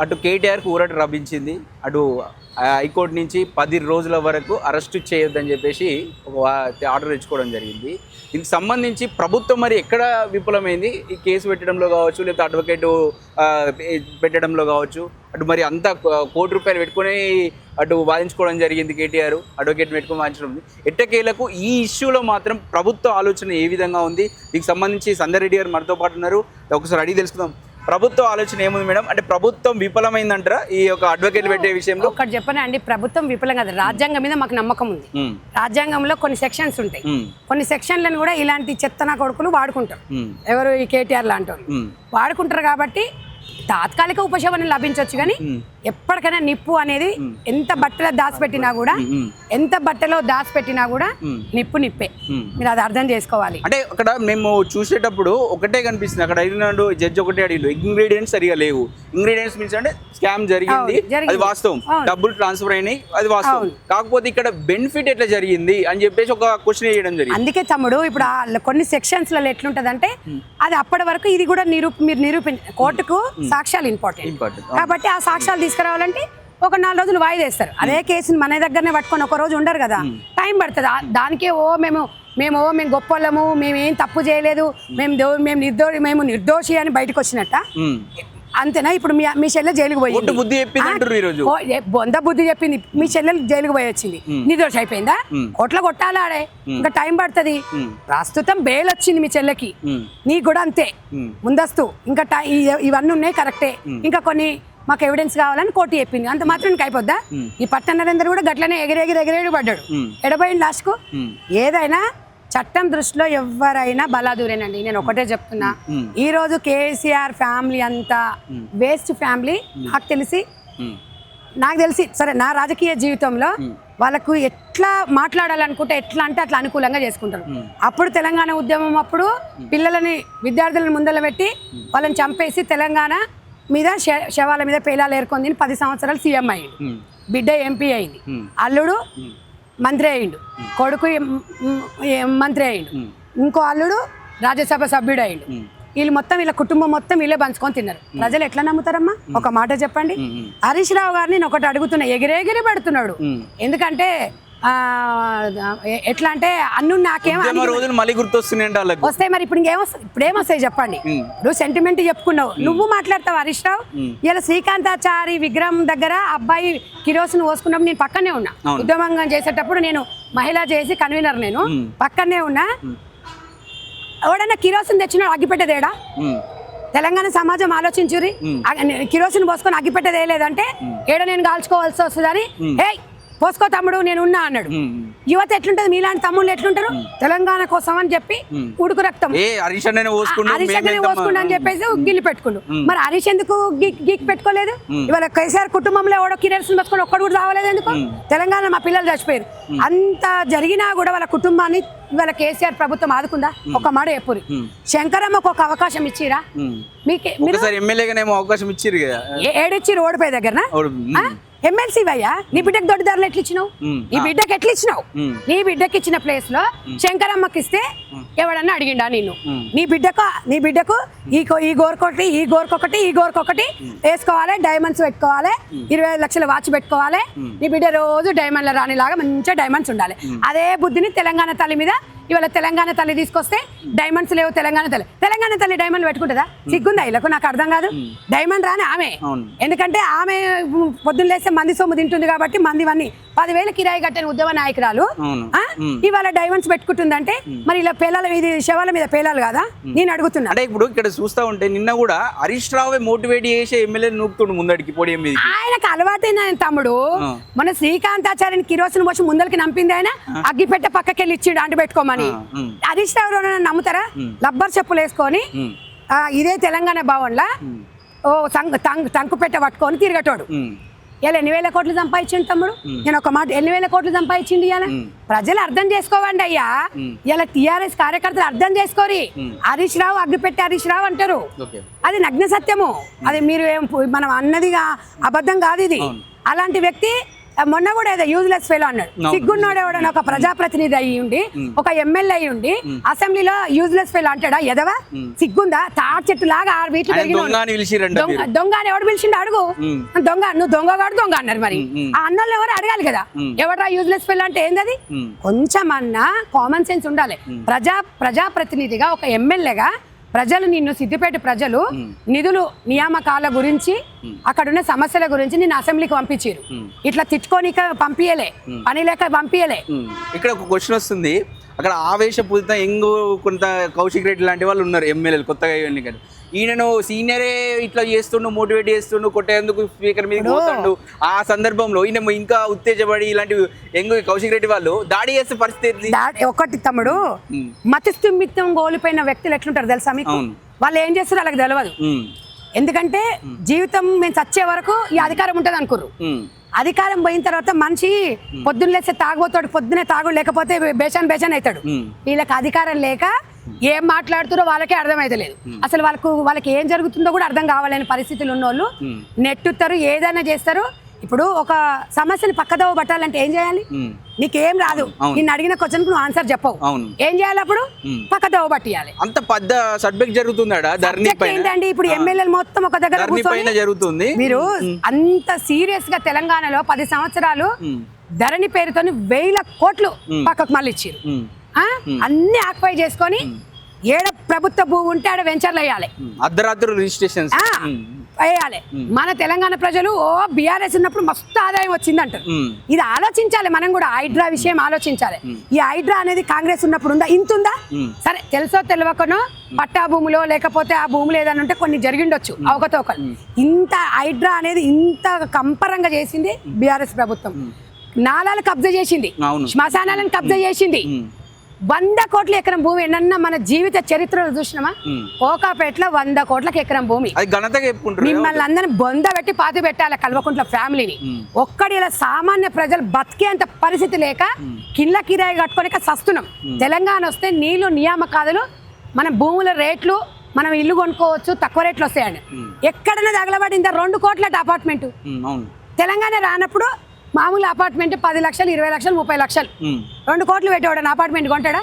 అటు కేటీఆర్కి ఊరట లభించింది, అటు హైకోర్టు నుంచి 10 రోజుల వరకు అరెస్టు చేయొద్దని చెప్పేసి ఒక ఆర్డర్ తెచ్చుకోవడం జరిగింది. దీనికి సంబంధించి ప్రభుత్వం మరి ఎక్కడ విఫలమైంది ఈ కేసు పెట్టడంలో కావచ్చు, లేకపోతే అడ్వకేట్ పెట్టడంలో కావచ్చు, అటు మరి అంతా ₹1 పెట్టుకుని అటు వాదించుకోవడం జరిగింది. కేటీఆర్ అడ్వకేట్ పెట్టుకుని వాదించడం. ఎట్టకేలకు ఈ ఇష్యూలో మాత్రం ప్రభుత్వ ఆలోచన ఏ విధంగా ఉంది, దీనికి సంబంధించి సందరెడ్డి గారు మనతో పాటు ఉన్నారు, ఒకసారి అడిగి తెలుసుకుందాం. ప్రభుత్వ ఆలోచన ఏముంది మేడం? అంటే ప్రభుత్వం విఫలమైందంటారా ఈ యొక్క అడ్వకేట్ పెట్టే విషయంలో? ఒకటి చెప్పనా అండి, ప్రభుత్వం విఫలం కాదు. రాజ్యాంగం మీద మాకు నమ్మకం ఉంది. రాజ్యాంగంలో కొన్ని సెక్షన్స్ ఉంటాయి, కొన్ని సెక్షన్లను కూడా ఇలాంటి చెత్తనా కొడుకులు వాడుకుంటారు. ఎవరు? ఈ కేటీఆర్ లాంటి వాళ్ళు వాడుకుంటారు. కాబట్టి తాత్కాలిక ఉపశమనం లభించవచ్చు, కానీ ఎప్పటికైనా నిప్పు అనేది ఎంత బట్టలో దాచిపెట్టినా కూడా నిప్పు నిప్పే. మీరు అది అర్థం చేసుకోవాలి. అంటే అక్కడ మేము చూసేటప్పుడు ఒకటే కనిపిస్తుంది, అక్కడ అడిగినాడు జడ్జి, ఒకటే అడిగిన ఇంగ్రీడియంట్స్ సరిగా లేవు. ఇంగ్రీడియంట్స్ మీన్స్ అంటే స్కామ్ జరిగింది, అది వాస్తవం, డబ్బులు ట్రాన్స్ఫర్ అయినాయి, అది వాస్తవం. కాకపోతే ఇక్కడ బెనిఫిట్ ఎట్లా జరిగింది అని చెప్పేసి ఒక క్వశ్చన్ వేయడం జరిగింది. అందుకే తమ్ముడు, ఇప్పుడు కొన్ని సెక్షన్స్ లలో ఎట్లుంటది అంటే, అది అప్పటి వరకు ఇది కూడా మీరు నిరూపించ కోర్టుకు సాక్ష్యాలు ఇంపార్టెంట్ కాబట్టి ఆ సాక్ష్యాలు తీసుకురావాలంటే ఒక 4 రోజులు వాయిదేస్తారు. అదే కేసుని మన దగ్గరనే పట్టుకొని ఒక రోజు ఉండరు కదా, టైం పడుతుంది. దానికే మేము గొప్పలము, మేమేం తప్పు చేయలేదు, మేము నిర్దోషి అని బయటకు వచ్చినట్ట అంతేనా? ఇప్పుడు మీ చెల్లె జైలుకు పోయింది, బొంద బుద్ధి చెప్పింది, మీ చెల్లెలు జైలుకు పోయి వచ్చింది, నిర్దోషి అయిపోయిందా? కోట్ల కొట్టాలా ఆడే, ఇంకా టైం పడుతుంది. ప్రస్తుతం బెయిల్ వచ్చింది మీ చెల్లెకి, నీకు కూడా అంతే ముందస్తు. ఇంకా ఇవన్నీ ఉన్నాయి కరెక్టే, ఇంకా కొన్ని మాకు ఎవిడెన్స్ కావాలని కోర్టు చెప్పింది, అంత మాత్రం అయిపోద్దా? ఈ పట్ట నరేందర్ కూడా గట్లనే ఎగిరేగి పడ్డాడు, ఎడబోయింది లాస్ట్కు. ఏదైనా చట్టం దృష్టిలో ఎవరైనా బలాదూరేనండి. నేను ఒకటే చెప్తున్నా, ఈ రోజు కేసీఆర్ ఫ్యామిలీ అంతా వేస్ట్ ఫ్యామిలీ. నాకు తెలిసి సరే, నా రాజకీయ జీవితంలో వాళ్ళకు ఎట్లా మాట్లాడాలనుకుంటే ఎట్లా అంటే అట్లా అనుకూలంగా చేసుకుంటారు. అప్పుడు తెలంగాణ ఉద్యమం అప్పుడు విద్యార్థులను ముందర పెట్టి వాళ్ళని చంపేసి తెలంగాణ మీద శవాల మీద పేలాలు ఏర్కొని 10 సంవత్సరాలు సీఎం అయ్యిండు, బిడ్డ ఎంపీ అయింది, అల్లుడు మంత్రి అయ్యిండు, కొడుకు మంత్రి అయ్యిండు, ఇంకో అల్లుడు రాజ్యసభ సభ్యుడు అయ్యిండు. వీళ్ళ కుటుంబం మొత్తం వీళ్ళే పంచుకొని తిన్నారు. ప్రజలు ఎట్లా నమ్ముతారమ్మా? ఒక మాట చెప్పండి. హరీష్ రావు గారిని నేను ఒకటి అడుగుతున్నా, ఎగిరెగిరి పడుతున్నాడు. ఎందుకంటే ఎట్లా అంటే అన్ను నాకేం మళ్ళీ గుర్తొస్తున్నాయి వస్తాయి. మరి ఇప్పుడు ఇప్పుడేమొస్తాయి చెప్పండి? నువ్వు సెంటిమెంట్ చెప్పుకున్నావు, నువ్వు మాట్లాడతావు హరీష్ రావు. ఇలా శ్రీకాంతాచారి విగ్రహం దగ్గర అబ్బాయి కిరోసిన్ పోసుకున్నప్పుడు నేను పక్కనే ఉన్నా, ఉద్యమంగా చేసేటప్పుడు నేను మహిళా చేసి కన్వీనర్, నేను పక్కనే ఉన్నా. ఎవడన్నా కిరోసిన్ తెచ్చినాడు అగ్గిపెట్టేదేడా? తెలంగాణ సమాజం ఆలోచించురి, కిరోసిన్ పోసుకొని అగ్గిపెట్టేదేలేదంటే ఏడ నేను కాల్చుకోవాల్సి వస్తుందని, హే పోసుకో తమ్ముడు నేను ఉన్నా అన్నాడు. యువత ఎట్లుంటది? మీలాంటి తమ్ముళ్ళు ఎట్లుంటారు? తెలంగాణ కోసం అని చెప్పి ఉడుకు రక్తం పోసుకున్నా అని చెప్పేసి గిల్లి పెట్టుకుండు. మరి హరీష్ ఎందుకు గీక్ పెట్టుకోలేదు? ఇవాళ కేసీఆర్ కుటుంబంలో ఎవడో కిరోసిన్ పెట్టుకుని ఒక్కడు కూడా రావలేదు ఎందుకు? తెలంగాణ మా పిల్లలు చచ్చిపోయారు. అంత జరిగినా కూడా వాళ్ళ కుటుంబాన్ని ఇవాళ కేసీఆర్ ప్రభుత్వం ఆదుకుందా? ఒక మాట చెప్పురి. శంకరమ్మకు ఒక అవకాశం ఇచ్చిరా? ఏడిచ్చిరు ఓడిపోయే దగ్గర ఎమ్మెల్సీ వయ్యా, నీ బిడ్డకు దొడ్డిదారులు ఎట్లా ఇచ్చినావు? నీ బిడ్డకి ఎట్లా ఇచ్చినావు? నీ బిడ్డకి ఇచ్చిన ప్లేస్ లో శంకరమ్మకి ఇస్తే ఎవడన్నా అడిగిండా నిన్ను? నీ బిడ్డకు ఈ గోరకొకటి వేసుకోవాలి, డైమండ్స్ పెట్టుకోవాలి, 25 లక్షల వాచ్ పెట్టుకోవాలి, నీ బిడ్డ రోజు డైమండ్ల రాణిలాగా మంచిగా డైమండ్స్ ఉండాలి. అదే బుద్ధిని తెలంగాణ తల్లి మీద ఇవాళ తెలంగాణ తల్లి తీసుకొస్తే డైమండ్స్ లేవు. తెలంగాణ తల్లి డైమండ్ పెట్టుకుంటుందా? సిగ్గుందా ఇళ్ళకు? నాకు అర్థం కాదు. డైమండ్ రాని ఆమె, ఎందుకంటే ఆమె పొద్దున్న లేస్తే మంది సొమ్ము తింటుంది కాబట్టి మందివన్నీ 10,000 కిరాయి కట్టిన ఉద్యమ నాయకురాలు ఇవాళ డైమండ్స్ పెట్టుకుంటుందంటే మరి ఇలా ఇది శవాల మీద పేలాలు కదా? నేను అడుగుతున్నా. అంటే ఇప్పుడు ఇక్కడ చూస్తా ఉంటే నిన్న కూడా హరీష్ రావు మోటివేట్ చేసి ఎమ్మెల్యే నూపుతుండు ముందడికి పోడియం మీద. ఆయనకు అలవాటైన తమ్ముడు, మన శ్రీకాంతాచార్యని కిరోసిన్ పోసి ముందరికి నంపింది ఆయన, అగ్గిపెట్ట పక్కకెళ్ళి ఇచ్చిండు అంటు పెట్టుకోమని. హరీష్ రావు నమ్ముతారా? లబ్బర్ చెప్పులు వేసుకొని ఇదే తెలంగాణ భవన్లా ఓ తంకుపెట్ట పట్టుకొని తిరగటోడు. ఇలా 8,000 కోట్లు సంపాదించండి తమ్ముడు. నేను ఒక మాట, 8,000 కోట్లు సంపాదించింది ఇలా. ప్రజలు అర్థం చేసుకోవండి అయ్యా, ఇలా టీఆర్ఎస్ కార్యకర్తలు అర్థం చేసుకోరి. హరీష్ రావు అగ్గిపెట్టి హరీష్ రావు అంటారు, అది నగ్న సత్యము. అది మీరు మనం అన్నదిగా అబద్ధం కాదు. ఇది అలాంటి వ్యక్తి మొన్న కూడా ఏదో యూజ్లెస్ ఫెలో అన్నాడు. సిగ్గున్నాడు ఎవడని ఒక ప్రజాప్రతినిధి అయ్యి ఉండి ఒక ఎమ్మెల్యే అయ్యి ఉండి అసెంబ్లీలో యూజ్లెస్ ఫెలో అంటాడా? ఎదవా సిగ్గుందా? తాటి చెట్టు లాగా ఆ వీటిలో దొంగ అని ఎవడు పిలిచిండు అడుగు. దొంగ నువ్వు దొంగగాడు దొంగ అన్నారు. మరి ఆ అన్నోళ్ళు ఎవరు అడగాలి కదా, ఎవడా యూజ్లెస్ ఫెలో అంటే ఏంది? కొంచెం అన్నా కామన్ సెన్స్ ఉండాలి. ప్రజాప్రతినిధిగా ఒక ఎమ్మెల్యేగా ప్రజలు నిన్ను సిద్దిపేట ప్రజలు నిధులు నియామకాల గురించి అక్కడున్న సమస్యల గురించి నిన్ను అసెంబ్లీకి పంపించారు. ఇట్లా తిట్టుకోనిక పంపించలే, పని లేక పంపించలే. ఇక్కడ ఒక క్వశ్చన్ వస్తుంది, అక్కడ ఆవేశపూరిత ఎంగు కొంత కౌశిక్ రెడ్డి లాంటి వాళ్ళు ఉన్నారు ఎమ్మెల్యేలు కొత్తగా ఎన్నికలు. ఈయనను సీనియరే ఇట్లా చేస్తుండు, మోటివేట్ చేస్తుండు, కొట్టేందుకు స్పీకర్ మీద పోతుండు. ఆ సందర్భంలో ఈయన ఇంకా ఉత్తేజపడి ఇలాంటి ఎంగు కౌశిక్ రెడ్డి వాళ్ళు దాడి చేసే పరిస్థితి. ఒకటి తమ్ముడు, మతిస్థిమితం కోల్పోయిన వ్యక్తులు ఎట్లుంటారు తెలుసా మీకు? వాళ్ళు ఏం చేస్తారో వాళ్ళకి తెలియదు. ఎందుకంటే జీవితం మేము చచ్చే వరకు ఈ అధికారం ఉంటుంది అనుకోరు. అధికారం పోయిన తర్వాత మనిషి పొద్దున్న లేస్తే తాగుపోతాడు, పొద్దునే తాగుడు లేకపోతే బేచాన్ అవుతాడు. వీళ్ళకి అధికారం లేక ఏం మాట్లాడుతారో వాళ్ళకే అర్థమైతలేదు. అసలు వాళ్ళకి ఏం జరుగుతుందో కూడా అర్థం కావాలని పరిస్థితులు ఉన్నోళ్ళు నెట్టుతారు, ఏదైనా చేస్తారు. ఇప్పుడు ఒక సమస్యని పక్కదోవ పట్టాలంటే ఏం చేయాలి? నీకేం రాదు, నిన్ను అడిగిన క్వశ్చన్ నువ్వు ఆన్సర్ చెప్పవు, ఏం చేయాలి? అప్పుడు పక్కదోవ పట్టియాలి. అంత పెద్ద సబ్జెక్ట్ జరుగుతుందా? ఏంటండి ఇప్పుడు ఎమ్మెల్యేలు మొత్తం ఒక దగ్గర జరుగుతుంది. మీరు అంత సీరియస్ గా తెలంగాణలో 10 సంవత్సరాలు ధరణి పేరుతో 1000 కోట్లు పక్కకు మళ్ళీ ఇచ్చారు. అన్ని ఆక్యుపై చేసుకొని ఏడ ప్రభుత్వ భూ ఉంటే ఆడ వెంచర్లు వేయాలి, అర్ధరాత్రులు రిజిస్ట్రేషన్స్ వేయాలి. మన తెలంగాణ ప్రజలు బీఆర్ఎస్ ఉన్నప్పుడు మస్తు ఆదాయం వచ్చింది అంటారు. ఇది ఆలోచించాలి, మనం కూడా హైడ్రా విషయం ఆలోచించాలి. ఈ హైడ్రా అనేది కాంగ్రెస్ ఉన్నప్పుడు ఉందా? ఇంత ఉందా? సరే తెలుసో తెలియకనో పట్టా భూములో లేకపోతే ఆ భూములు ఏదైనా ఉంటే కొన్ని జరిగిండొచ్చు అవకతవకలు. ఇంత హైడ్రా అనేది ఇంత కంపరంగా చేసింది బీఆర్ఎస్ ప్రభుత్వం. నాలాలు కబ్జా చేసింది, శ్మశానాలను కబ్జా చేసింది. 100 కోట్ల ఎకరం భూమి ఎన్నన్నా మన జీవిత చరిత్రలో చూసినామా? కోకాపేటలో 100 కోట్లకి ఎకరం భూమి. మిమ్మల్ని అందరిని బొంద పెట్టి పాతి పెట్టాలి కల్వకుంట్ల ఫ్యామిలీని. ఒక్కడి ఇలా సామాన్య ప్రజలు బతికేంత పరిస్థితి లేక కింద కిరాయి కట్టుకోలేక సస్తున్నాం. తెలంగాణ వస్తే నీళ్లు నియామకాలు, మన భూముల రేట్లు, మనం ఇల్లు కొనుక్కోవచ్చు, తక్కువ రేట్లు వస్తాయండి. ఎక్కడైనా తగలబడిందా? 2 కోట్ల అపార్ట్మెంట్. తెలంగాణ రానప్పుడు మామూలు అపార్ట్మెంట్ 10 లక్షలు, 20 లక్షలు, 30 లక్షలు. 2 కోట్లు పెట్టేవాడు అపార్ట్మెంట్ కొంటాడా?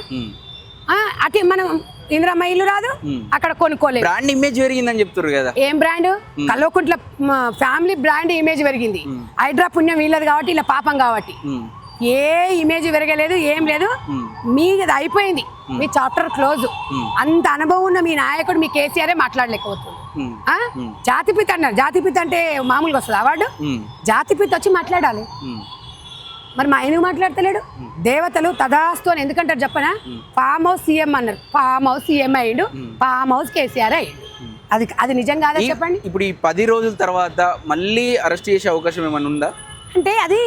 అటు మనం ఇందిరమ్మ ఇల్లు రాదు, అక్కడ కొనుక్కోలేదు. బ్రాండ్ ఇమేజ్ పెరిగిందని చెప్తారు కదా. ఏం brand? Kalvakuntla family brand image పెరిగింది. హైడ్రా పుణ్యం వీళ్ళది కాబట్టి, ఇలా పాపం కాబట్టి ఏ ఇమేజ్ పెరగలేదు, ఏం లేదు. మీది అయిపోయింది, మీ చాప్టర్ క్లోజ్. అంత అనుభవం ఉన్న మీ నాయకుడు మీ కేసీఆర్ మాట్లాడలేకపోతుంది. జాతిపిత అన్నారు. జాతిపిత అంటే మామూలుగా వస్తుంది అవార్డు? జాతిపిత వచ్చి మాట్లాడాలి. మరి మా ఆయన మాట్లాడతలేడు. దేవతలు తదాస్తు అని ఎందుకంటారు చెప్పనా? ఫామ్ హౌస్ సీఎం అన్నారు, ఫామ్ హౌస్ సీఎం అయ్యిండు, ఫామ్ హౌస్ కేసీఆర్ అయ్యిండు. అది నిజం కాదా చెప్పండి? ఇప్పుడు ఈ 10 రోజుల తర్వాత మళ్ళీ అరెస్ట్ చేసే అవకాశం ఏమైనా ఉందా? అంటే అది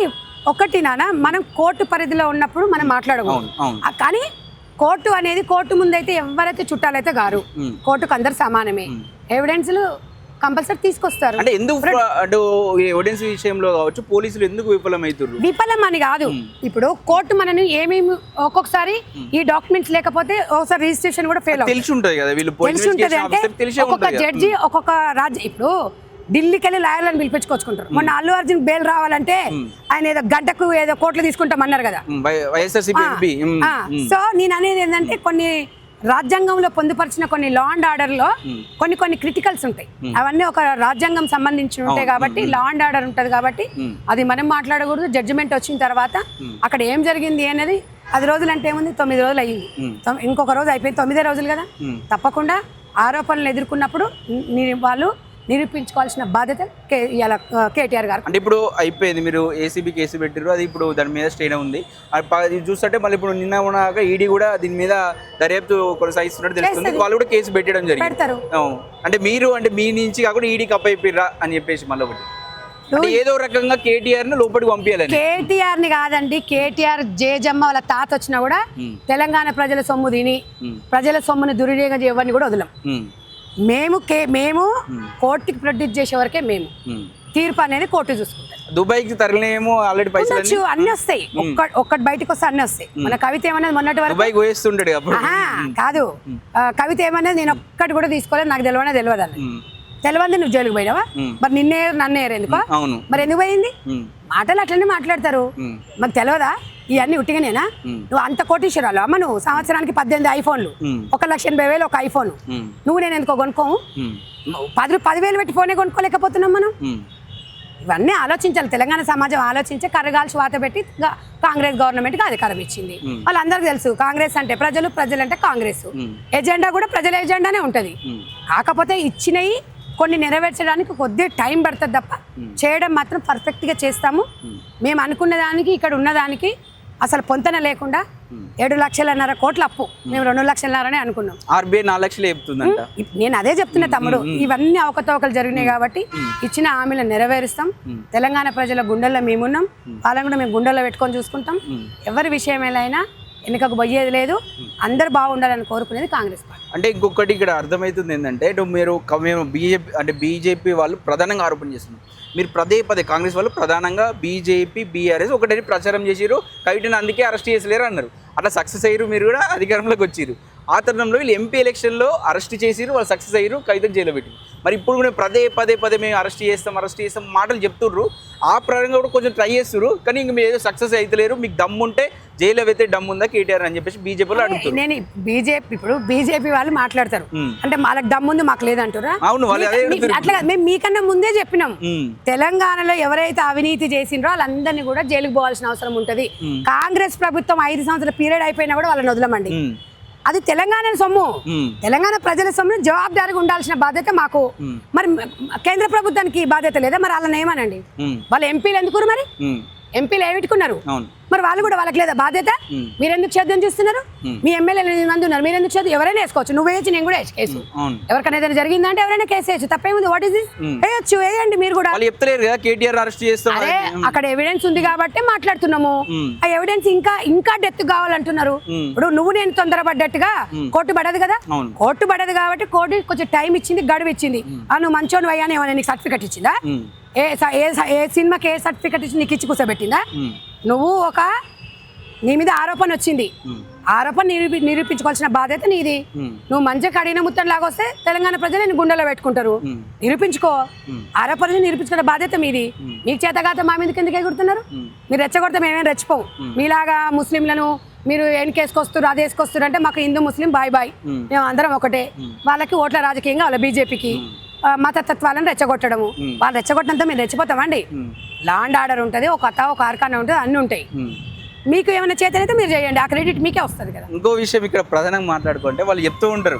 ఒకటి నాన్న, మనం కోర్టు పరిధిలో ఉన్నప్పుడు మనం మాట్లాడకూడదు. కానీ కోర్టు అనేది, కోర్టు ముందైతే ఎవరైతే చుట్టాలైతే గారు, కోర్టుకు అందరు సమానమే. ఎవిడెన్స్లు కంపల్సరీ తీసుకొస్తారు. అంటే ఎందుకు ఎవిడెన్స్ విషయంలో కావచ్చు పోలీసులు ఎందుకు విఫలమవుతారు? విఫలం అని కాదు. ఇప్పుడు కోర్టు మనని ఏమేమి ఒక్కొక్కసారి ఈ డాక్యుమెంట్స్ లేకపోతే ఒకసారి రిజిస్ట్రేషన్ కూడా ఫెయిల్ అవుతుంది. తెలిసి ఉంటుంది కదా, వీళ్ళు ఒక్కొక్క జడ్జి ఒక్కొక్క రాజ్యం. ఇప్పుడు ఢిల్లీకి వెళ్ళి లాయర్లను పిలిపించుకొచ్చుకుంటారు. మొన్న అల్లు అర్జున్ బెయిల్ రావాలంటే ఆయన ఏదో గంటకు ఏదో కోట్లు తీసుకుంటామన్నారు కదా. సో నేను అనేది ఏంటంటే కొన్ని రాజ్యాంగంలో పొందుపరిచిన కొన్ని లా అండ్ ఆర్డర్ లో కొన్ని క్రిటికల్స్ ఉంటాయి. అవన్నీ ఒక రాజ్యాంగం సంబంధించి ఉంటాయి కాబట్టి లా అండ్ ఆర్డర్ ఉంటది కాబట్టి అది మనం మాట్లాడకూడదు. జడ్జిమెంట్ వచ్చిన తర్వాత అక్కడ ఏం జరిగింది అనేది 10 రోజులు అంటే ఏముంది, 9 రోజులు అయ్యింది, ఇంకొక రోజు అయిపోయింది, 9 రోజులు కదా. తప్పకుండా ఆరోపణలు ఎదుర్కొన్నప్పుడు వాళ్ళు నిరూపించుకోవాల్సిన బాధ్యత కేటీఆర్ గారు. అంటే ఇప్పుడు అయిపోయింది, మీరు ఏసీబీ కేసు పెట్టారు, అది ఇప్పుడు దాని మీద స్టేనే ఉంది. అది చూస్తుంటే మళ్ళీ ఇప్పుడు నిన్న ఉన్నాక ఈడీ కూడా దీని మీద దర్యాప్తు కొనసాగిస్తున్నట్టు తెలుస్తుంది. వాళ్ళు కూడా కేసు పెట్టడం జరిగింది. అంటే మీరు అంటే మీ నుంచి కాకుండా ఈడీకి అప్పయిపోయిరా అని చెప్పేసి మళ్ళీ ఒకటి ఏదో రకంగా కేటీఆర్ ని లోపలికి పంపించాలని. కేటీఆర్ ని కాదండి, కేటీఆర్ జేజమ్మ వాళ్ళ తాత వచ్చినా కూడా తెలంగాణ ప్రజల సొమ్ము తిని ప్రజల సొమ్ముని దుర్వినియోగం చేయవని కూడా వదలం. మేము కోర్టుకి ప్రొడ్యూస్ చేసే వరకే మేము తీర్పు అనేది కోర్టు చూసుకుంటాం. దుబాయ్కి తరలినేమో ఆల్రెడీ పైసలు అన్ని వస్తాయి, ఒక్కటి బయటకు వస్తే అన్ని వస్తాయి. మన కవిత ఏమన్నది మొన్నటి వరకు కాదు, కవిత ఏమన్నది నేను ఒక్కటి కూడా తీసుకోలేదు, నాకు తెలియదు నువ్వు జైలుకు పోయినావా? మరి నన్ను ఎందుకో మరి ఎందుకు పోయింది? మాటలు అట్లనే మాట్లాడతారు. మాకు తెలియదా ఇవన్నీ ఉట్టిగానేనా? నువ్వు అంత కోటీశ్వరాలు అమ్మ, నువ్వు సంవత్సరానికి 18 ఐఫోన్లు, 1,80,000 ఒక ఐఫోన్, నువ్వు నేను ఎందుకో కొనుక్కోము? 10,000 పెట్టి ఫోనే కొనుక్కోలేకపోతున్నాం మనం. ఇవన్నీ ఆలోచించాలి. తెలంగాణ సమాజం ఆలోచించే కర్రగాల్చి వాత పెట్టి కాంగ్రెస్ గవర్నమెంట్కి అధికారం ఇచ్చింది. వాళ్ళందరికీ తెలుసు కాంగ్రెస్ అంటే ప్రజలంటే కాంగ్రెస్ ఎజెండా కూడా ప్రజల ఎజెండానే ఉంటుంది. కాకపోతే ఇచ్చినవి కొన్ని నెరవేర్చడానికి కొద్దిగా టైం పడుతుంది తప్ప చేయడం మాత్రం పర్ఫెక్ట్గా చేస్తాము. మేము అనుకున్న దానికి ఇక్కడ ఉన్నదానికి అసలు పొంతన లేకుండా 7,500,000 కోట్ల అప్పు, మేము 2,00,000 అనుకున్నాం. ఆర్బీఐ 4 లక్షలు చెప్తుందంట. నేను అదే చెప్తున్నా తమ్ముడు, ఇవన్నీ అవకతవకలు జరిగినాయి కాబట్టి ఇచ్చిన హామీలను నెరవేరుస్తాం. తెలంగాణ ప్రజల గుండెల్లో మేమున్నాం, వాళ్ళని కూడా మేము గుండెల్లో పెట్టుకొని చూసుకుంటాం. ఎవరి విషయమైనా వెనుకకు పోయేది లేదు. అందరు బాగుండాలని కోరుకునేది కాంగ్రెస్ పార్టీ. అంటే ఇంకొకటి ఇక్కడ అర్థమవుతుంది ఏంటంటే, మేము బీజేపీ వాళ్ళు ప్రధానంగా ఆరోపణ చేస్తున్నారు. మీరు పదే కాంగ్రెస్ వాళ్ళు ప్రధానంగా బీజేపీ బీఆర్ఎస్ ఒకటని ప్రచారం చేసిరు, కవిటని అందుకే అరెస్ట్ చేసలేరు అన్నారు. అట్లా సక్సెస్ అయ్యారు, మీరు కూడా అధికారంలోకి వచ్చిరు. ఆ తరుణంలో వీళ్ళు ఎంపీ ఎలక్షన్లో అరెస్ట్ చేసిరు, వాళ్ళు సక్సెస్ అయ్యారు, కవితను జైల్లో పెట్టిరు. మరి ఇప్పుడు కూడా పదే మేము అరెస్ట్ చేస్తాం మాటలు చెప్తుర్రు. ఆ పరంగా కూడా కొంచెం ట్రై చేస్తున్నారు, కానీ ఇంక మీరు ఏదో సక్సెస్ అవుతలేరు. మీకు దమ్ముంటే జైల్లో అయితే దమ్ము ఉందా కేటీఆర్ అని చెప్పేసి బీజేపీలో అడుగుతారు. నేను బీజేపీ వాళ్ళు మాట్లాడతారు అంటే వాళ్ళకి దమ్ముంది మాకు లేదంటారా? అవును, అట్లా మేము మీకన్నా ముందే చెప్పినాం, తెలంగాణలో ఎవరైతే అవినీతి చేసిండ్రో వాళ్ళందరినీ కూడా జైలుకు పోవాల్సిన అవసరం ఉంటుంది. కాంగ్రెస్ ప్రభుత్వం 5 సంవత్సరాల పీరియడ్ అయిపోయినా కూడా వాళ్ళని వదలమండి. అది తెలంగాణ సొమ్ము, తెలంగాణ ప్రజల సొమ్ము, జవాబుదారీగా ఉండాల్సిన బాధ్యత మాకు. మరి కేంద్ర ప్రభుత్వానికి బాధ్యత లేదా? మరి వాళ్ళని ఏమనండి, వాళ్ళ ఎంపీలు ఎందుకు? మరి ఎంపీలు ఏమిటికున్నారు? మరి వాళ్ళు కూడా వాళ్ళకి లేదా బాధ్యత? మీరెందుకు చేద్దాం చూస్తున్నారు? మీ ఎమ్మెల్యేలు 8 మంది ఉన్నారు, మీరెందుకు చేద్దాం? ఎవరైనా వేసుకోవచ్చు, నువ్వు వేయచ్చు, నేను కూడా వేసి కేసు. ఎవరికైనా ఏదైనా జరిగిందంటే ఎవరైనా కేసు వేయచ్చు, తప్పేముంది? What is this? వేయచ్చు, వేయండి మీరు కూడా. అదే అక్కడ ఎవిడెన్స్ ఉంది కాబట్టి మాట్లాడుతున్నాము. ఆ ఎవిడెన్స్ ఇంకా డెత్ కావాలంటున్నారు. ఇప్పుడు నువ్వు నేను తొందరపడ్డట్టుగా కోర్టు పడదు కదా, కోర్టు పడదు కాబట్టి కోర్టు కొంచెం టైం ఇచ్చింది, గడువు ఇచ్చింది. నువ్వు మంచోని అయ్యాని ఏమైనా నీకు సర్టిఫికెట్ ఇచ్చిందా? ఏ సినిమాకి ఏ సర్టిఫికెట్ ఇచ్చి నీకు ఇచ్చి కూర్చోబెట్టిందా? నువ్వు నీ మీద ఆరోపణ వచ్చింది, ఆరోపణ నిరూపించుకోవాల్సిన బాధ్యత నీది. నువ్వు మంచిగా కడిగిన ముత్తం లాగా వస్తే తెలంగాణ ప్రజలు నేను గుండెలో పెట్టుకుంటారు. నిరూపించుకో, ఆరోపణ నిరూపించుకునే బాధ్యత మీది. మీకు చేతగాత మా మీదకి ఎందుకు ఎగురుతున్నారు? మీరు రెచ్చగొడితే మేమేం రెచ్చిపోవు. మీలాగా ముస్లింలను మీరు ఎన్నికేసుకొస్తారు, అది వేసుకొస్తారు అంటే మాకు హిందూ ముస్లిం బాయ్ మేము అందరం ఒకటే. వాళ్ళకి ఓట్ల రాజకీయంగా వాళ్ళ బీజేపీకి మతతత్వాలను రెచ్చగొట్టడము. వాళ్ళు రెచ్చగొట్టినంత మేము రెచ్చిపోతామండి. లా అండ్ ఆర్డర్ ఉంటుంది, ఒక కథ, ఒక కార్ఖానా ఉంటుంది, అన్నీ ఉంటాయి. మీకు ఏమైనా చేతనైతే మీరు చేయండి, ఆ క్రెడిట్ మీకే వస్తుంది కదా. ఇంకో విషయం ఇక్కడ ప్రధానంగా మాట్లాడుకుంటే వాళ్ళు చెప్తూ ఉంటారు,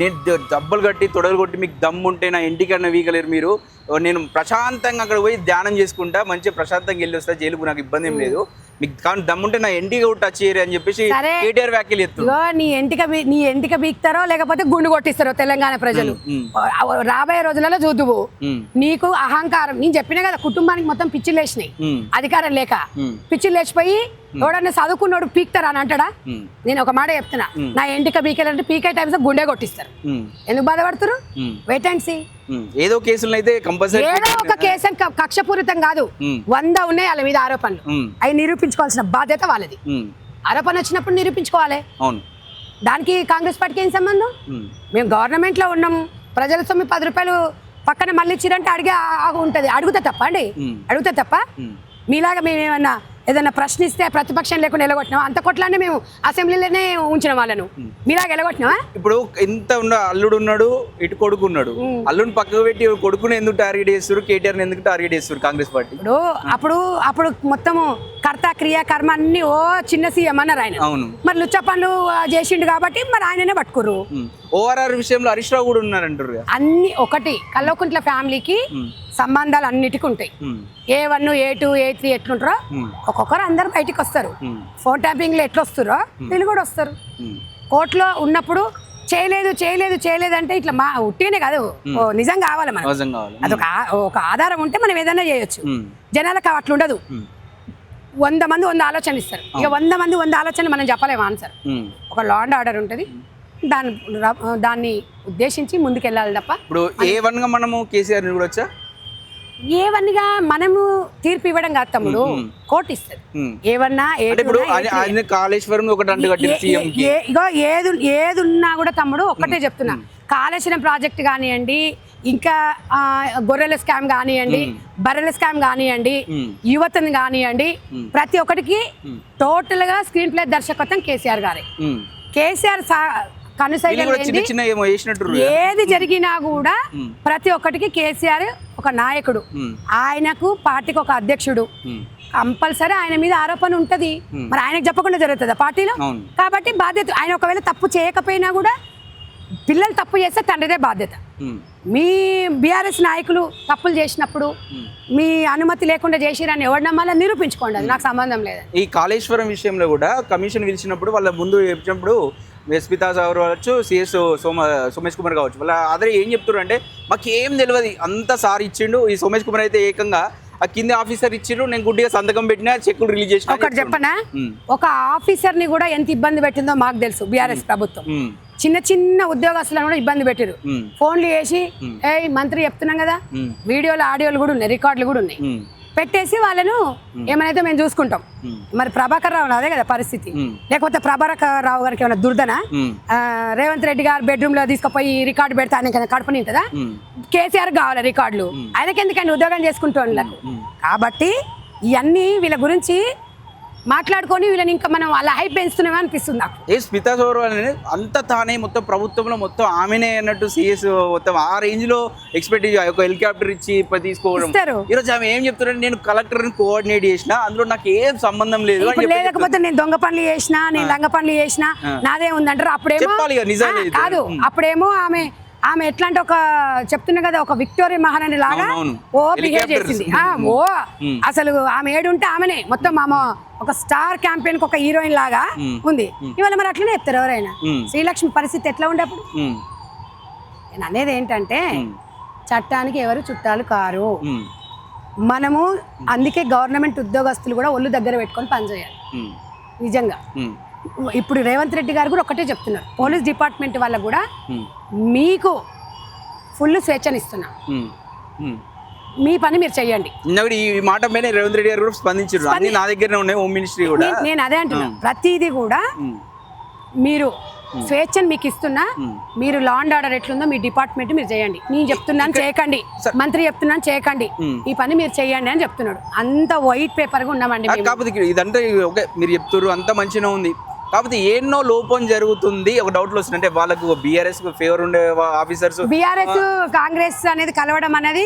నేను దెబ్బలు కట్టి తొడలు కొట్టి మీకు దమ్ము ఉంటే నా ఇంటికన్నా వీకలేరు మీరు, నేను ప్రశాంతంగా అక్కడ పోయి ధ్యానం చేసుకుంటా, మంచిగా ప్రశాంతంగా వెళ్ళి వస్తా, జైలుకు నాకు ఇబ్బంది ఏం లేదు, మీకు కానీ దమ్ముంటే నా ఎంటిక టచ్ చేయరు అని చెప్పేసి కేటీఆర్ వ్యాఖ్యలు ఎత్తున్నారు. నీ ఎంటిక బీక్తారో లేకపోతే గుండు కొట్టిస్తారో తెలంగాణ ప్రజలు రాబోయే రోజులలో చూద్దువు. నీకు అహంకారం, నేను చెప్పినా కదా, కుటుంబానికి మొత్తం పిచ్చిలు లేచినాయి అధికారం లేక. పిచ్చిలు లేచిపోయి ఎవడన్నా చదువుకున్నాడు పీక్తారా అని అంటాడా? నేను ఒక మాట చెప్తున్నా, నా ఎంటిక బీకేలంటే పీకే టైమ్స్ గుండె కొట్టిస్తారు. ఎందుకు బాధపడుతున్నారు? Wait and see. ఏదో కేసులు అయితే కంపల్సరీ, ఏదో ఒక కేసు కక్షపూరితం కాదు, 100 ఉన్నాయి వాళ్ళ మీద ఆరోపణలు, అవి నిరూపించుకోవాల్సిన బాధ్యత వాళ్ళది. ఆరోపణ వచ్చినప్పుడు నిరూపించుకోవాలి. దానికి కాంగ్రెస్ పార్టీకి ఏం సంబంధం? మేము గవర్నమెంట్ లో ఉన్నాము, ప్రజల సొమ్ము 10 రూపాయలు పక్కన మళ్ళీ ఇచ్చిరంటే అడిగే ఉంటది. అడుగుతా తప్ప అండి, అడుగుతా తప్ప. మీలాగా మేమేమన్నా ఏదన్నా ప్రశ్నిస్తే ప్రతిపక్షం లేకుండా ఎలగొట్టినాం, అంత కొట్లానే మేము అసెంబ్లీలోనే ఉంచిన వాళ్ళను. మీలాగా ఎలగొట్టినావా? ఇప్పుడు ఇంత ఉన్న అల్లుడు ఉన్నాడు, ఇటు కొడుకు ఉన్నాడు, అల్లుడిని పక్కకు పెట్టి కొడుకుని ఎందుకు టార్గెట్ చేస్తారు, కేటీఆర్ ఎందుకు టార్గెట్ చేస్తారు కాంగ్రెస్ పార్టీ? అప్పుడు మొత్తము కర్త క్రియ కర్మ అన్ని ఓ చిన్న సీఎం అన్నారు ఆయన. అవును, మరి లుచ్చ పనులు చేసిండు కాబట్టి మరి ఆయననే పట్టుకురు. ఓఆర్ఆర్ విషయంలో హరీష్ రావు కూడా ఉన్నారంటారు. అన్ని ఒకటి కల్వకుంట్ల ఫ్యామిలీకి సంబంధాలు అన్నిటికీ ఉంటాయి. A1 A2 A3 ఎట్లుంటారో ఒక్కొక్కరు అందరు బయటికి వస్తారు. ఫోన్ ట్యాపింగ్ లో ఎట్లా వస్తారో వీళ్ళు కూడా వస్తారు. కోర్టులో ఉన్నప్పుడు చేయలేదు అంటే ఇట్లా మా ఉట్టినే కాదు, నిజం కావాలి మనకు. అదొక ఆధారం ఉంటే మనం ఏదైనా చేయొచ్చు. జనాలకు అట్లా ఉండదు. 100 మంది 100 ఆలోచనలు ఇస్తారు. ఇక 100 మంది 100 ఆలోచనలు మనం చెప్పలేము ఆన్సర్. ఒక లా అండ్ ఆర్డర్ ఉంటుంది, దాన్ని ఉద్దేశించి ముందుకెళ్ళాలి తప్ప. ఇప్పుడు A1 గా మనము కేసీఆర్ కూడా వచ్చా, A1 గా మనము తీర్పు ఇవ్వడం కాదు తమ్ముడు, కోర్టు ఇస్తుంది. కాళేశ్వరం ఏది ఉన్నా కూడా తమ్ముడు ఒక్కటే చెప్తున్నా, కాళేశ్వరం ప్రాజెక్ట్ కానివ్వండి, ఇంకా గొర్రెల స్కామ్ కానివ్వండి, బర్రెల స్కామ్ కానివ్వండి, యువతని కానివ్వండి, ప్రతి ఒక్కటికి టోటల్గా స్క్రీన్ ప్లే దర్శకత్వం కేసీఆర్ గారే. కేసీఆర్ ఏది జరిగినా కూడా ప్రతి ఒక్కటికి కేసీఆర్ ఒక నాయకుడు, ఆయనకు పార్టీకి ఒక అధ్యక్షుడు, కంపల్సరీ ఆయన మీద ఆరోపణ ఉంటది. మరి ఆయనకు చెప్పకుండా జరుగుతుందా పార్టీలో? కాబట్టి బాధ్యత ఆయన ఒకవేళ తప్పు చేయకపోయినా కూడా పిల్లలు తప్పు చేస్తే తండ్రిదే బాధ్యత. మీ బీఆర్ఎస్ నాయకులు తప్పులు చేసినప్పుడు మీ అనుమతి లేకుండా చేసిరని ఎవరు నమ్మాలో నిరూపించుకోండి, అది నాకు సంబంధం లేదు. ఈ కాళేశ్వరం విషయంలో కూడా కమిషన్ పిలిచినప్పుడు వాళ్ళ ముందు చెప్పినప్పుడు స్మితా సాగర్ కావచ్చు, సిఎస్ సోమేష్ కుమార్ కావచ్చు, వాళ్ళ అదే ఏం చెప్తారు అంటే మాకు ఏం తెలియదు, అంతా సార్ ఇచ్చిండు. ఈ సోమేష్ కుమార్ అయితే ఏకంగా ఆ కింద ఆఫీసర్ ఇచ్చిండ్రు, నేను గుడ్డిగా సంతకం పెట్టినా చెక్కులు రిలీజ్ చేసిన. ఒకటి చెప్పనా, ఒక ఆఫీసర్ ని కూడా ఎంత ఇబ్బంది పెట్టిందో మాకు తెలుసు. బీఆర్ఎస్ ప్రభుత్వం చిన్న చిన్న ఉద్యోగస్తులను కూడా ఇబ్బంది పెట్టారు. ఫోన్లు చేసి మంత్రి చెప్తున్నాం కదా, వీడియోలు ఆడియోలు కూడా ఉన్నాయి, రికార్డులు కూడా ఉన్నాయి, పెట్టేసి వాళ్ళను ఏమైనా మేము చూసుకుంటాం. మరి ప్రభాకర్ రావు అదే కదా పరిస్థితి. లేకపోతే ప్రభాకర్ రావు గారికి ఏమైనా దుర్దన, రేవంత్ రెడ్డి గారు బెడ్రూమ్ లో తీసుకుపోయి రికార్డు పెడితే ఆయన కడుపు నింటదా? కేసీఆర్ కావాలి రికార్డులు, ఆయనకి ఎందుకని ఉద్యోగం చేసుకుంటూ. కాబట్టి ఇవన్నీ వీళ్ళ గురించి మాట్లాడుకొని వీళ్ళని ఇంకా మనం అలా హైప్ పెంచుతున్నామే అనిపిస్తుంది నాకు. స్మితా సోర్వాల్ అంత తానే మొత్తం ప్రభుత్వంలో మొత్తం ఆమెనే అన్నట్టు సిఎస్ మొత్తం ఆ రేంజ్ లో ఎక్స్పెక్ట్ ఒక హెలికాప్టర్ ఇచ్చి తీసుకోవడం. ఈరోజు ఆమె ఏం చెప్తున్నారంటే నేను కలెక్టర్ ని కోఆర్డినేట్ చేసిన, అందులో నాకు ఏం సంబంధం లేదు, లేకపోతే నేను దొంగ పనులు చేసిన, నేను లంగ పనులు చేసిన, నాదే ఉందంటారు. అప్పుడేమో కాదు, అప్పుడేమో ఆమె ఎట్లా అంటే ఒక చెప్తున్నా కదా, ఒక విక్టోరియా మహారాణి లాగా ఓ బిహేవ్ చేసింది. ఓ అసలు ఆమె ఏడుంటే ఆమెనే మొత్తం ఆమె ఒక స్టార్ క్యాంపెయిన్ కి ఒక హీరోయిన్ లాగా ఉంది. ఇవాళ మరి అట్లనే చెప్తారు ఎవరైనా. శ్రీలక్ష్మి పరిస్థితి ఎట్లా ఉండే అప్పుడు? నేను అనేది ఏంటంటే చట్టానికి ఎవరు చుట్టాలు కారు. మనము అందుకే గవర్నమెంట్ ఉద్యోగస్తులు కూడా ఒళ్ళు దగ్గర పెట్టుకొని పనిచేయాలి నిజంగా. ఇప్పుడు రేవంత్ రెడ్డి గారు కూడా ఒకటే చెప్తున్నారు, పోలీస్ డిపార్ట్మెంట్ వాళ్ళకు కూడా మీకు ఫుల్ స్వేచ్ఛనిస్తున్నా, మీ పని మీరు చెయ్యండి. ఈ మాట మీద రేవంత్ రెడ్డి గారు కూడా స్పందించారు, అన్ని నా దగ్గరనే ఉన్నాయి, హోమ్ మినిస్ట్రీ కూడా. నేను అదే అంటున్నా, ప్రతిదీ కూడా మీరు స్వేచ్ఛను మీకు ఇస్తున్నా, మీరు లా అండ్ ఆర్డర్ ఎట్లుందో మీ డిపార్ట్మెంట్ మీరు చేయండి. నేను చెప్తున్నాను చేయకండి, మంత్రి చెప్తున్నాను చేయకండి, ఈ పని మీరు చేయండి అని చెప్తున్నాడు. అంత వైట్ పేపర్ గా ఉన్నామండి. కాకపోతే ఇదంతా ఓకే మీరు చెప్తారు, అంత మంచిగా ఉంది, కాకపోతే ఎన్నో లోపం జరుగుతుంది. ఒక డౌట్లు వస్తుంది, అంటే వాళ్ళకు బీఆర్ఎస్ ఫేవర్ ఉండే ఆఫీసర్స్, బీఆర్ఎస్ కాంగ్రెస్ అనేది కలవడం అనేది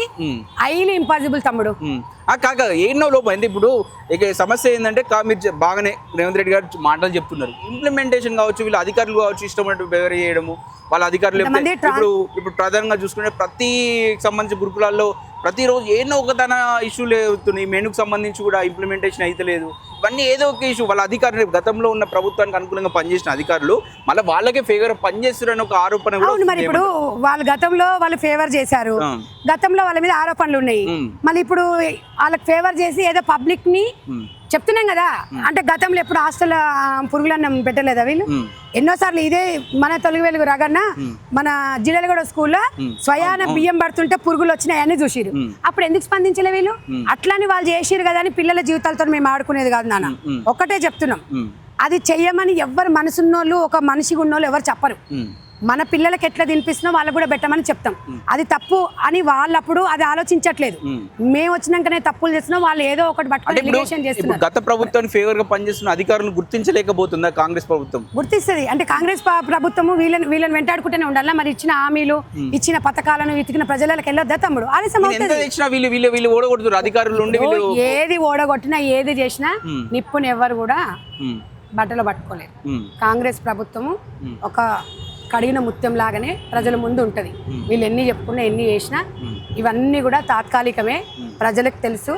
హైలీ ఇంపాసిబుల్ తమ్ముడు. కాక ఎన్నో లోపం అంటే ఇప్పుడు ఇక సమస్య ఏంటంటే మీరు బాగానే రేవంత్ రెడ్డి గారు మాటలు చెప్తున్నారు, ఇంప్లిమెంటేషన్ కావచ్చు, వీళ్ళ అధికారులు కావచ్చు ఇష్టమైనట్టు బిహేవ్ చేయడము, వాళ్ళ అధికారులు ఇప్పుడు ప్రధానంగా చూసుకుంటే ప్రతి సంబంధించిన గురుకులాల్లో ప్రతిరోజు ఏదో ఒక తన ఇష్యూలు అవుతున్నాయి. మెనుకు సంబంధించి కూడా ఇంప్లిమెంటేషన్ అయితే లేదు. ఇవన్నీ ఏదో ఒక ఇష్యూ. వాళ్ళ అధికారులు గతంలో ఉన్న ప్రభుత్వానికి అనుకూలంగా పనిచేసిన అధికారులు మళ్ళీ వాళ్ళకే ఫేవర్ పనిచేస్తున్నారని ఒక ఆరోపణ కూడా. మరి ఇప్పుడు వాళ్ళు గతంలో వాళ్ళు ఫేవర్ చేశారు, గతంలో వాళ్ళ మీద ఆరోపణలు ఉన్నాయి, మళ్ళీ ఇప్పుడు వాళ్ళకి ఫేవర్ చేసి ఏదో పబ్లిక్ ని చెప్తున్నాం కదా. అంటే గతంలో ఎప్పుడు హాస్టల్ పురుగులన్నం పెట్టలేదా వీళ్ళు? ఎన్నోసార్లు ఇదే మన తొలగి వెలుగు రాగన్న మన జిల్లెలగూడ స్కూల్లో స్వయాన బియ్యం పడుతుంటే పురుగులు వచ్చినాయని చూసిరు. అప్పుడు ఎందుకు స్పందించలే వీళ్ళు? అట్లాని వాళ్ళు చేసిరు కదా అని పిల్లల జీవితాలతో మేము ఆడుకునేది కాదు నాన్న. ఒక్కటే చెప్తున్నాం, అది చెయ్యమని ఎవరు మనసున్నోళ్ళు, ఒక మనిషిగా ఉన్నోళ్ళు ఎవరు చెప్పరు. మన పిల్లలకి ఎట్లా తినిపిస్తున్నాం వాళ్ళకు కూడా పెట్టమని చెప్తాం. అది తప్పు అని వాళ్ళప్పుడు అది ఆలోచించట్లేదు. మేము వచ్చినాకనే తప్పులు చేస్తున్నాం, వాళ్ళు ఏదో ఒకటి పట్టుకొని. గత ప్రభుత్వానికి ఫేవర్ గా పనిచేస్తున్న అధికారులు గుర్తించలేకపోతుందా కాంగ్రెస్ ప్రభుత్వం? గుర్తిస్తుంది. అంటే కాంగ్రెస్ ప్రభుత్వము వీళ్ళని వెంటాడుకుంటూనే ఉండాలా? మరి ఇచ్చిన హామీలు, ఇచ్చిన పథకాలను వెతికిన ప్రజలకు వెళ్ళొద్దా తమ్ముడు? ఆలస్యం అధికారులు ఏది ఓడగొట్టినా ఏది చేసినా నిప్పుని ఎవరు కూడా బట్టలు పట్టుకోలేరు. కాంగ్రెస్ ప్రభుత్వము ఒక కడిగిన ముత్యం లాగానే ప్రజల ముందు ఉంటుంది. వీళ్ళు ఎన్ని చెప్పుకున్నా ఎన్ని చేసినా ఇవన్నీ కూడా తాత్కాలికమే. ప్రజలకు తెలుసు,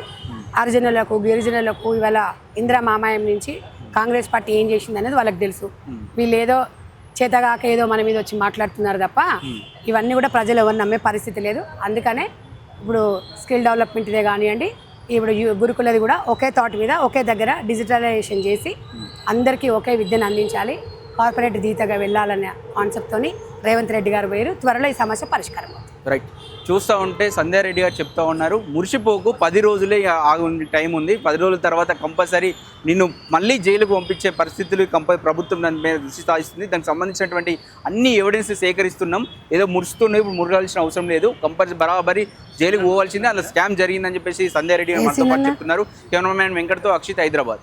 హరిజనులకు గిరిజనులకు ఇవాళ ఇందిరా మామాయం నుంచి కాంగ్రెస్ పార్టీ ఏం చేసింది అనేది వాళ్ళకి తెలుసు. వీళ్ళు ఏదో చేతగాక ఏదో మన మీద వచ్చి మాట్లాడుతున్నారు తప్ప ఇవన్నీ కూడా ప్రజలు ఎవరు నమ్మే పరిస్థితి లేదు. అందుకనే ఇప్పుడు స్కిల్ డెవలప్మెంట్దే కానివ్వండి, ఇప్పుడు గురుకులది కూడా ఒకే థాట్ మీద ఒకే దగ్గర డిజిటలైజేషన్ చేసి అందరికీ ఒకే విద్యను అందించాలి, కార్పొరేట్ దీతగా వెళ్ళాలనే కాన్సెప్ట్తోని రేవంత్ రెడ్డి గారు పోయారు. త్వరలో ఈ సమస్య పరిష్కారం అవుతుంది. రైట్. చూస్తూ ఉంటే సంధ్యారెడ్డి గారు చెప్తా ఉన్నారు, మురిసిపోకు, 10 రోజులే టైం ఉంది, 10 రోజుల తర్వాత కంపల్సరీ నిన్ను మళ్ళీ జైలుకు పంపించే పరిస్థితులు ప్రభుత్వం దాని మీద దృష్టి సాధిస్తుంది. దానికి సంబంధించినటువంటి అన్ని ఎవిడెన్స్ సేకరిస్తున్నాం, ఏదో మురుస్తున్నాయి, ఇప్పుడు మురగాల్సిన అవసరం లేదు, కంపల్సరీ బరాబరి జైలుకు పోవాల్సిందే, అలా స్కామ్ జరిగిందని చెప్పేసి సంధ్యారెడ్డి గారు మనతో పాటు చెప్తున్నారు. కెమెరామ్యాన్ వెంకట్తో అక్షిత్, హైదరాబాద్.